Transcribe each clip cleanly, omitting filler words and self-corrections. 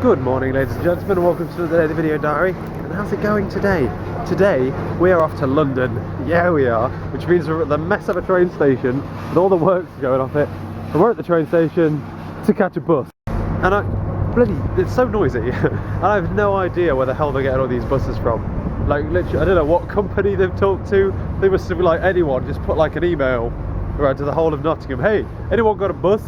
Good morning, ladies and gentlemen, and welcome to the video diary. And how's it going today? Today we are off to London. Yeah, we are, which means we're at the mess of a train station with all the works going off it, and we're at the train station to catch a bus. And it's so noisy, and I have no idea where the hell they're getting all these buses from. Like, literally, I don't know what company they've talked to. They must have, like, anyone just put like an email around to the whole of Nottingham. Hey, anyone got a bus?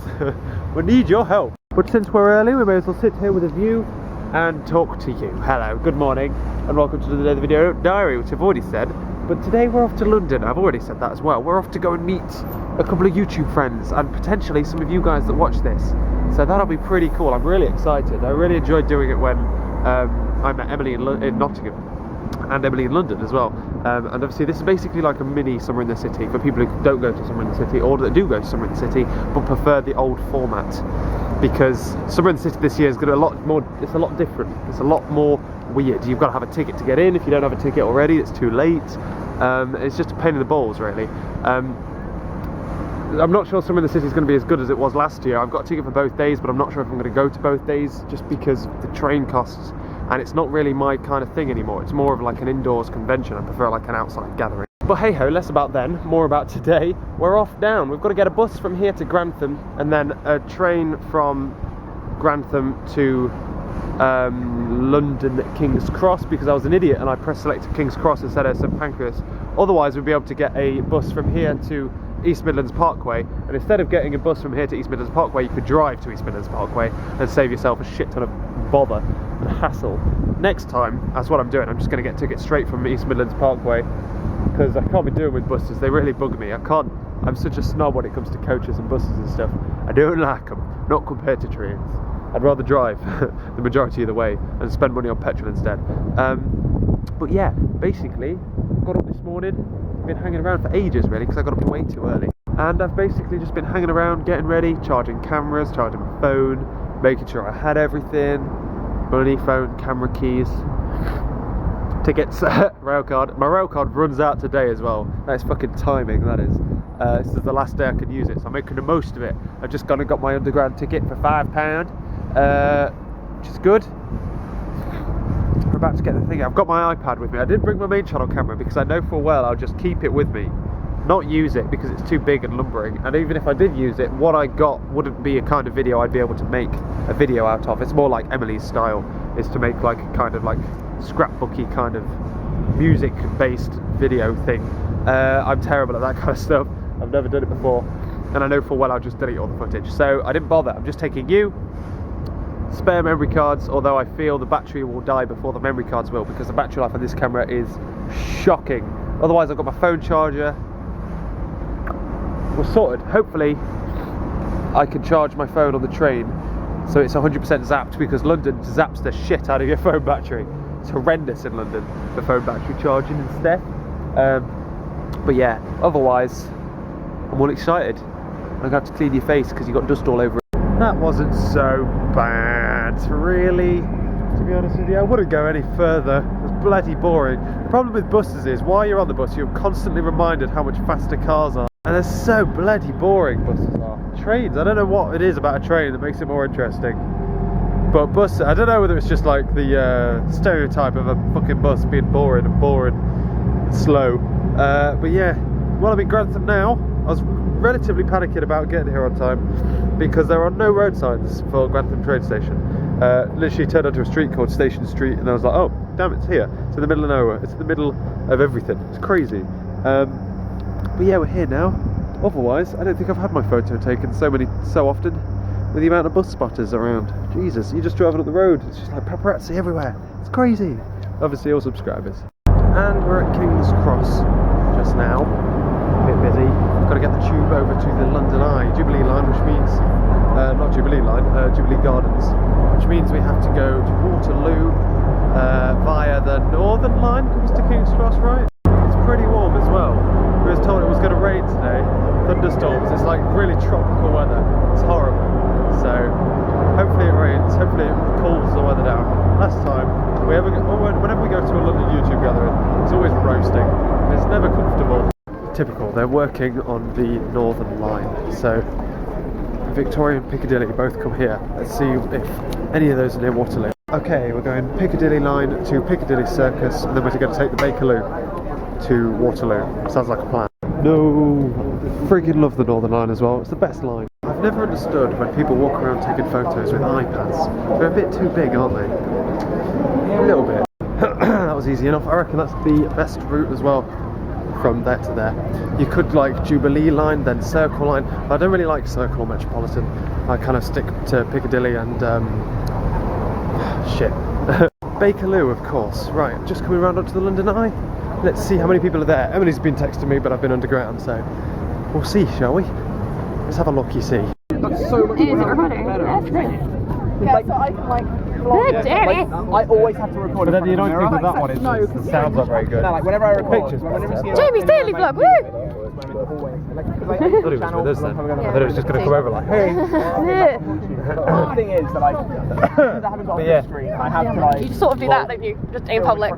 We need your help. But since we're early, we may as well sit here with a view and talk to you. Hello, good morning, and welcome to the video diary, which I've already said. But today we're off to London. I've already said that as well. We're off to go and meet a couple of YouTube friends and potentially some of you guys that watch this. So that'll be pretty cool. I'm really excited. I really enjoyed doing it when I met Emily in Nottingham. And Emily in London as well, and obviously this is basically like a mini Summer in the City for people who don't go to Summer in the City, or that do go to Summer in the City but prefer the old format, because Summer in the City this year is going to be a lot more, it's a lot different, it's a lot more weird. You've got to have a ticket to get in. If you don't have a ticket already, it's too late. It's just a pain in the balls, really. I'm not sure Summer in the City is going to be as good as it was last year. I've got a ticket for both days, but I'm not sure if I'm going to go to both days just because of the train costs. And it's not really my kind of thing anymore. It's more of like an indoors convention. I prefer like an outside gathering. But hey ho, less about then, more about today. We're off down. We've got to get a bus from here to Grantham, and then a train from Grantham to London King's Cross, because I was an idiot and I press selected King's Cross instead of St Pancras. Otherwise we'd be able to get a bus from here to East Midlands Parkway, and instead of getting a bus from here to East Midlands Parkway, you could drive to East Midlands Parkway and save yourself a shit ton of bother and hassle. Next time, that's what I'm doing. I'm just going to get tickets straight from East Midlands Parkway, because I can't be doing with buses. They really bug me. I'm such a snob when it comes to coaches and buses and stuff. I don't like them, not compared to trains. I'd rather drive the majority of the way and spend money on petrol instead. But yeah, basically, got up this morning, been hanging around for ages really, because I got up way too early. And I've basically just been hanging around, getting ready, charging cameras, charging my phone, making sure I had everything, money, phone, camera, keys, tickets, rail card. My rail card runs out today as well. That's fucking timing, that is. This is the last day I could use it, so I'm making the most of it. I've just gone and got my underground ticket for £5, which is good. We're about to get the thing. I've got my iPad with me. I didn't bring my main channel camera because I know full well I'll just keep it with me, not use it because it's too big and lumbering. And even if I did use it, what I got wouldn't be a kind of video I'd be able to make a video out of. It's more like Emily's style, is to make like a kind of like scrapbooky kind of music based video thing. I'm terrible at that kind of stuff. I've never done it before, and I know full well I'll just delete all the footage. So I didn't bother. I'm just taking you, spare memory cards, although I feel the battery will die before the memory cards will, because the battery life on this camera is shocking. Otherwise I've got my phone charger. We're sorted. Hopefully I can charge my phone on the train so it's 100% zapped, because London zaps the shit out of your phone battery. It's horrendous in London, the phone battery charging and stuff. But yeah, otherwise I'm all excited. I'm gonna have to clean your face because you got dust all over it. That wasn't so bad, really. To be honest with you, I wouldn't go any further. It was bloody boring. The problem with buses is, while you're on the bus, you're constantly reminded how much faster cars are. And they're so bloody boring, buses are. Trains, I don't know what it is about a train that makes it more interesting. But bus, I don't know whether it's just like the stereotype of a fucking bus being boring and slow. But yeah, well, I'm in Grantham now. I was relatively panicking about getting here on time because there are no road signs for Grantham train station. Literally turned onto a street called Station Street, and I was like, oh damn, it's here. It's in the middle of nowhere. It's in the middle of everything. It's crazy. But yeah, we're here now. Otherwise, I don't think I've had my photo taken so often with the amount of bus spotters around. Jesus, you're just driving up the road. It's just like paparazzi everywhere. It's crazy. Obviously all subscribers. And we're at King's Cross just now. A bit busy. Got to get the tube over to the London Eye, Jubilee line, which means not Jubilee line, Jubilee Gardens, which means we have to go to Waterloo via the Northern line. Comes to King's Cross, right? It's pretty warm as well. We was told it was going to rain today. Thunderstorms. It's like really tropical weather. It's horrible. So hopefully it rains. Hopefully it cools the weather down. Last time whenever we go to a London YouTube gathering, it's always roasting. It's never comfortable. Typical. They're working on the Northern line, so Victoria and Piccadilly both come here. Let's see if any of those near Waterloo. Okay, we're going Piccadilly line to Piccadilly Circus, and then we're going to take the Bakerloo to Waterloo. Sounds like a plan. No, freaking love the Northern Line as well. It's the best line. I've never understood when people walk around taking photos with iPads. They're a bit too big, aren't they? A little bit. That was easy enough. I reckon that's the best route as well, from there to there. You could like Jubilee line, then Circle line. I don't really like Circle or Metropolitan. I kind of stick to Piccadilly and shit. Bakerloo, of course. Right, just coming around onto the London Eye. Let's see how many people are there. Emily's been texting me, but I've been underground, so we'll see, shall we? Let's have a look, you see. That's so much better. Yeah, so I can like vlog. I always have to record. But then the annoying thing with that one is the sound's not very good. No, like whenever I record pictures, Jamie's daily vlog, woo! I thought it was with us then. I thought it was just going to come over like, hey. The thing is that like, because I haven't got a screen, I have to like. You just sort of do that, don't you? Just in public.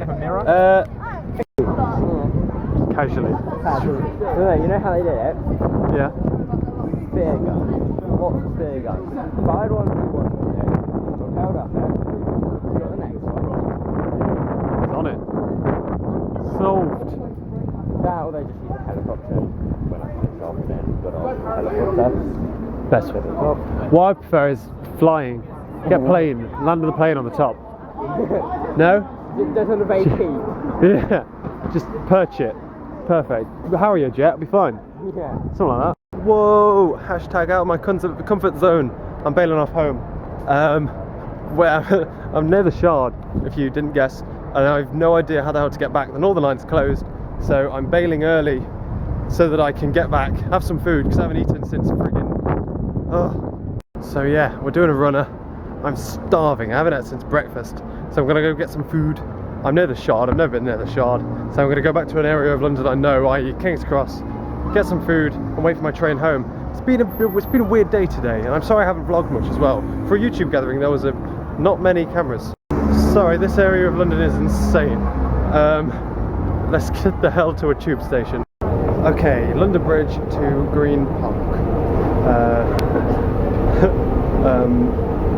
Casually. You know how they did it? Yeah. Spear gun. Lots of spear guns. Fired one, held up there. Got the next one. It's on it. Solved. That or they just use a helicopter when I take off and then got on a helicopter. Best with it. What I prefer is flying. Get a plane, land on the plane on the top. No? Just on the vacate. Yeah. Just perch it. Perfect. How are you, Jet? I'll be fine. Yeah. Something like that. Whoa! Hashtag out of my comfort zone. I'm bailing off home. Where I'm near the Shard, if you didn't guess, and I have no idea how the hell to get back. The Northern Line's closed, so I'm bailing early so that I can get back, have some food, because I haven't eaten since friggin'. Oh. So yeah, we're doing a runner. I'm starving. I haven't had since breakfast, so I'm gonna go get some food. I'm near the Shard. I've never been near the Shard, so I'm gonna go back to an area of London I know, i.e. King's Cross, get some food, and wait for my train home. It's been a weird day today, and I'm sorry I haven't vlogged much as well. For a YouTube gathering, there was not many cameras. Sorry, this area of London is insane. Let's get the hell to a tube station. Okay, London Bridge to Green Park.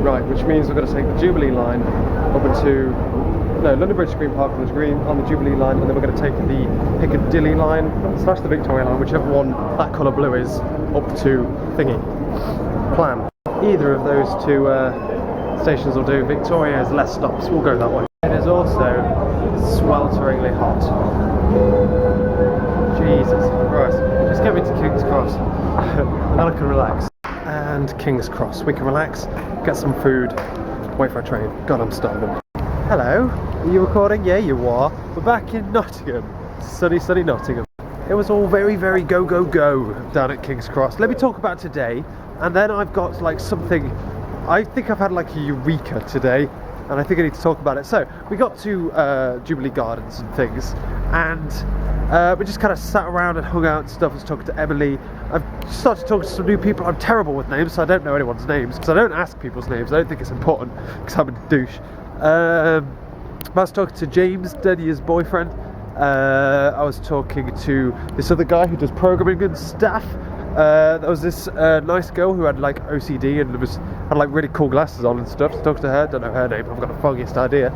Right, which means we're going to take the Jubilee line up into London Bridge to Green Park on the Jubilee line, and then we're going to take the Piccadilly line / the Victoria line, whichever one that colour blue is, up to thingy. Plan. Either of those two stations will do. Victoria has less stops. We'll go that way. It is also swelteringly hot. Jesus Christ. Just get me to King's Cross, and then I can relax. And King's Cross. We can relax, get some food, wait for a train. God, I'm starving. Hello, are you recording? Yeah, you are. We're back in Nottingham. Sunny, sunny Nottingham. It was all very, very go, go, go down at King's Cross. Let me talk about today, and then I've got like something. I think I've had like a eureka today, and I think I need to talk about it. So, we got to Jubilee Gardens and things, and we just kind of sat around and hung out and stuff. I was talking to Emily. I've started talking to some new people. I'm terrible with names, so I don't know anyone's names, because I don't ask people's names. I don't think it's important, because I'm a douche. I was talking to James, Denia's boyfriend. I was talking to this other guy who does programming and stuff. There was this nice girl who had like OCD and had like really cool glasses on and stuff. So talked to her. Don't know her name. I've got the foggiest idea.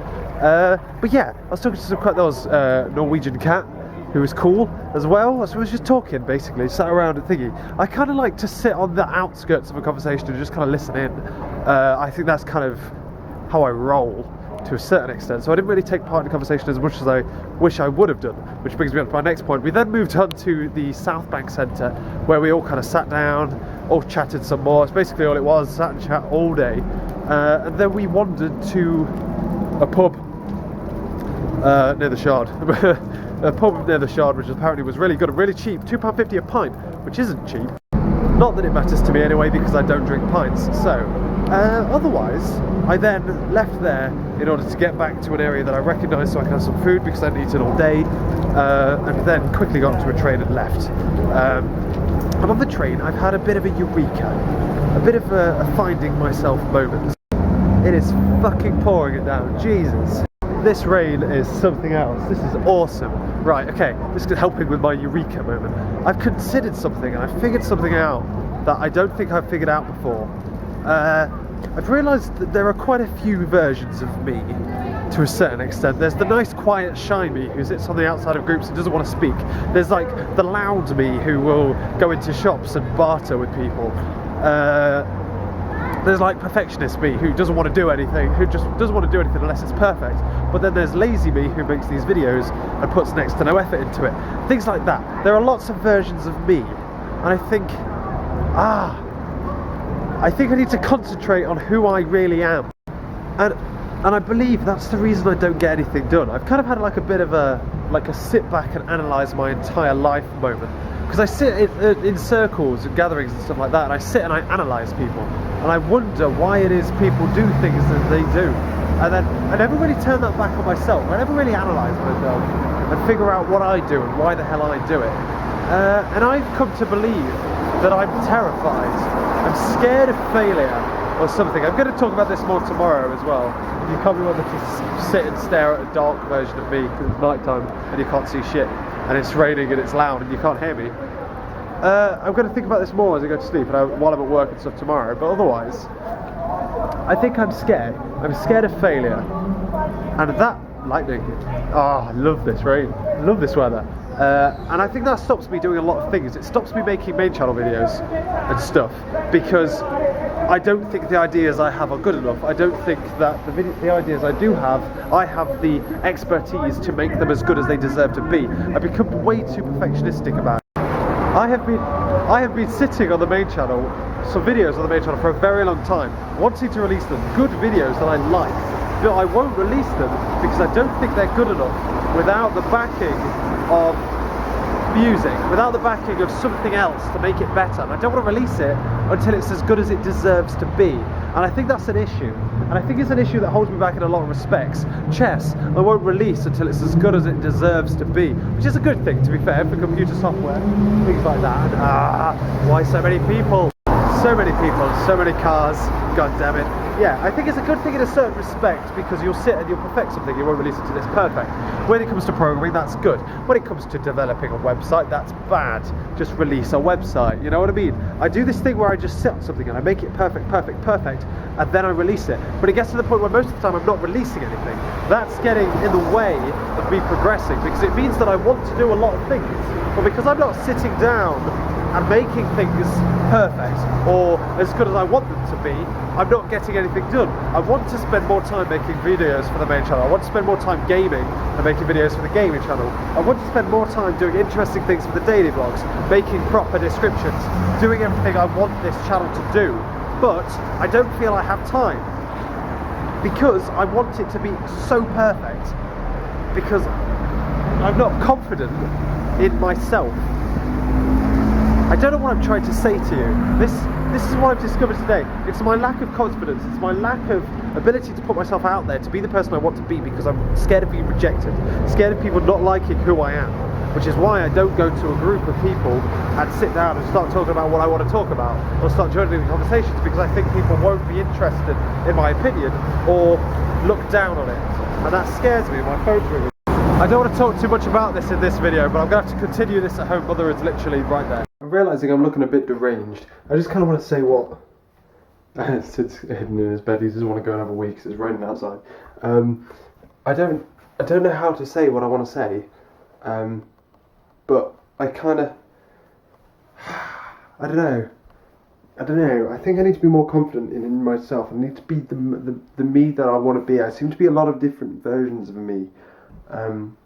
But yeah, I was talking to there was Norwegian cat who was cool as well. So I was just talking, basically, sat around and thinking. I kind of like to sit on the outskirts of a conversation and just kind of listen in. I think that's kind of how I roll to a certain extent. So I didn't really take part in the conversation as much as I wish I would have done, which brings me on to my next point. We then moved on to the South Bank Centre, where we all kind of sat down, all chatted some more. It's basically all it was, sat and chat all day. And then we wandered to a pub near the Shard. A pub near the Shard, which apparently was really good and really cheap, £2.50 a pint, which isn't cheap. Not that it matters to me anyway, because I don't drink pints. So, otherwise, I then left there in order to get back to an area that I recognised so I can have some food, because I hadn't eaten all day, and then quickly got onto a train and left. And on the train, I've had a bit of a eureka, a bit of a finding myself moment. It is fucking pouring it down, Jesus. This rain is something else. This is awesome. Right, okay, this is helping with my eureka moment. I've considered something, and I've figured something out that I don't think I've figured out before. I've realised that there are quite a few versions of me to a certain extent. There's the nice, quiet, shy me who sits on the outside of groups and doesn't want to speak. There's like the loud me who will go into shops and barter with people. There's like perfectionist me who doesn't want to do anything, who just doesn't want to do anything unless it's perfect. But then there's lazy me who makes these videos and puts next to no effort into it. Things like that. There are lots of versions of me, and I think I need to concentrate on who I really am. And I believe that's the reason I don't get anything done. I've kind of had like a bit of a sit back and analyse my entire life moment. Because I sit in circles and gatherings and stuff like that, and I sit and I analyse people. And I wonder why it is people do things that they do. And then I never really turn that back on myself. I never really analyse myself and figure out what I do and why the hell I do it. And I've come to believe that I'm terrified. I'm scared of failure or something. I'm going to talk about this more tomorrow as well. If you can't be bothered to sit and stare at a dark version of me because it's night time and you can't see shit and it's raining and it's loud and you can't hear me. I'm going to think about this more as I go to sleep and while I'm at work and stuff tomorrow, but otherwise I think I'm scared. I'm scared of failure. And that lightning, I love this rain, I love this weather. And I think that stops me doing a lot of things. It stops me making main channel videos and stuff because I don't think the ideas I have are good enough. I don't think that the ideas I do have, I have the expertise to make them as good as they deserve to be. I've become way too perfectionistic about it. I have been sitting on the main channel, some videos on the main channel for a very long time, wanting to release them, good videos that I like, but I won't release them because I don't think they're good enough without the backing of music, without the backing of something else to make it better. And I don't want to release it until it's as good as it deserves to be. And I think that's an issue. And I think it's an issue that holds me back in a lot of respects. Chess, I won't release until it's as good as it deserves to be, which is a good thing, to be fair, for computer software, things like that. And, why so many people? So many people, so many cars, god damn it. Yeah, I think it's a good thing in a certain respect because you'll sit and you'll perfect something, you won't release it till it's perfect. When it comes to programming, that's good. When it comes to developing a website, that's bad. Just release a website, you know what I mean? I do this thing where I just sit on something and I make it perfect, and then I release it. But it gets to the point where most of the time I'm not releasing anything. That's getting in the way of me progressing because it means that I want to do a lot of things. But because I'm not sitting down and making things perfect or as good as I want them to be, I'm not getting anything done. I want to spend more time making videos for the main channel. I want to spend more time gaming and making videos for the gaming channel. I want to spend more time doing interesting things for the daily vlogs, making proper descriptions, doing everything I want this channel to do. But I don't feel I have time because I want it to be so perfect because I'm not confident in myself. I don't know what I'm trying to say to you. This is what I've discovered today. It's my lack of confidence. It's my lack of ability to put myself out there, to be the person I want to be because I'm scared of being rejected, scared of people not liking who I am, which is why I don't go to a group of people and sit down and start talking about what I want to talk about or start joining conversations because I think people won't be interested in my opinion or look down on it. And that scares me. My phone's ringing. I don't want to talk too much about this in this video, but I'm going to have to continue this at home. Mother is literally right there. I'm realising I'm looking a bit deranged. I just kind of want to say what... Sid's hidden in his bed, he doesn't want to go and have a wee because it's raining outside. I don't know how to say what I want to say, but I kind of... I don't know. I think I need to be more confident in myself. I need to be the me that I want to be. I seem to be a lot of different versions of me. And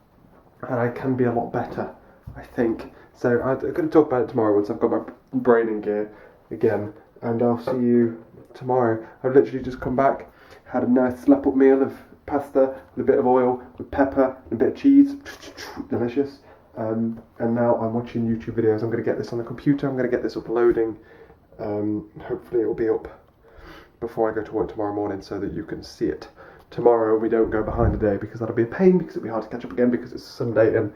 I can be a lot better, I think. So I'm going to talk about it tomorrow once I've got my brain in gear again, and I'll see you tomorrow. I've literally just come back, had a nice slap up meal of pasta with a bit of oil, with pepper and a bit of cheese, delicious. And now I'm watching YouTube videos. I'm going to get this on the computer, I'm going to get this uploading. Hopefully it will be up before I go to work tomorrow morning so that you can see it. Tomorrow we don't go behind a day because that'll be a pain because it'll be hard to catch up again because it's Sunday and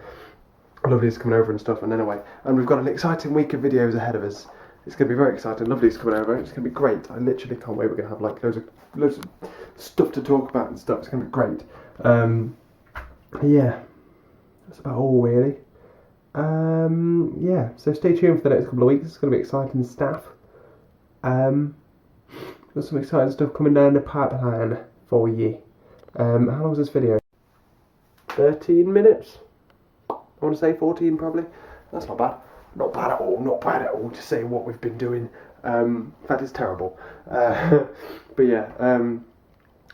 Lovely's coming over and stuff. And anyway, and we've got an exciting week of videos ahead of us. It's going to be very exciting. Lovely's coming over. It's going to be great. I literally can't wait. We're going to have like loads of stuff to talk about and stuff. It's going to be great. Yeah, that's about all really. Yeah, so stay tuned for the next couple of weeks. It's going to be exciting stuff. Got some exciting stuff coming down the pipeline for you. How long was this video? 13 minutes? I want to say 14 probably. That's not bad. Not bad at all, not bad at all to say what we've been doing. In fact, it's terrible. But yeah,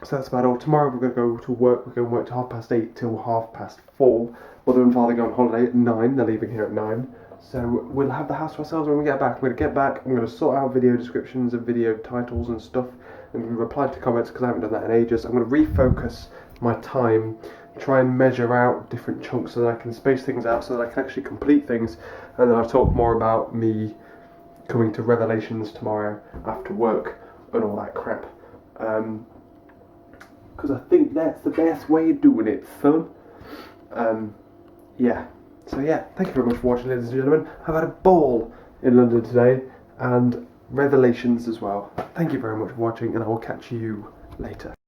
so that's about all. Tomorrow we're going to go to work. We're going to work till 8:30 till 4:30. Mother and father go on holiday at 9. They're leaving here at 9. So we'll have the house to ourselves when we get back. I'm going to get back. I'm going to sort out video descriptions and video titles and stuff. I'm going to reply to comments because I haven't done that in ages. I'm going to refocus my time, try and measure out different chunks so that I can space things out so that I can actually complete things. And then I'll talk more about me coming to Revelations tomorrow after work and all that crap. Because I think that's the best way of doing it, son. Yeah. So yeah, thank you very much for watching, ladies and gentlemen. I've had a ball in London today, and Revelations as well. Thank you very much for watching, and I will catch you later.